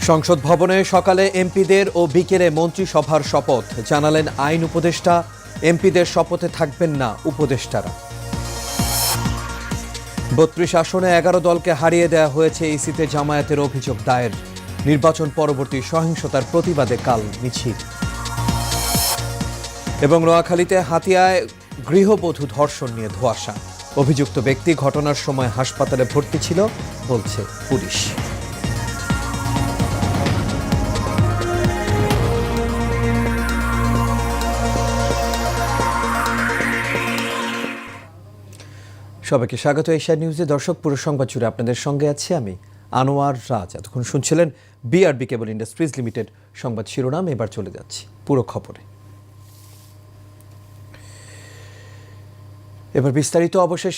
সংসদ ভবনে সকালে এমপিদের ও বিকেলে মন্ত্রিসভার শপথ জানালেন আইন উপদেষ্টা। এমপিদের শপথে থাকবেন না উপদেষ্টারা। ৩২ আসনে ১১ দলকে হারিয়ে দেওয়া হয়েছে, ইসিতে জামায়াতের অভিযোগ দায়ের। নির্বাচন পরবর্তী সহিংসতার প্রতিবাদে কাল মিছিল। এবং নোয়াখালীতে হাতিয়ায় গৃহবধূ ধর্ষণ নিয়ে ধোঁয়াশা। অভিযুক্ত ব্যক্তি ঘটনার সময় হাসপাতালে ভর্তি ছিল বলছে পুলিশ। সবাইকে স্বাগত এশিয়া নিউজে। দর্শক, পুরো সংবাদ জুড়ে আপনাদের সঙ্গে আছি আমি আনোয়ার রাজ। এতক্ষণ শুনছিলেন বিআরবি কেবল ইন্ডাস্ট্রিজ লিমিটেড সংবাদ শিরোনাম। এবার চলে যাচ্ছি পুরো খবরে। এবার বিস্তারিত। অবশেষে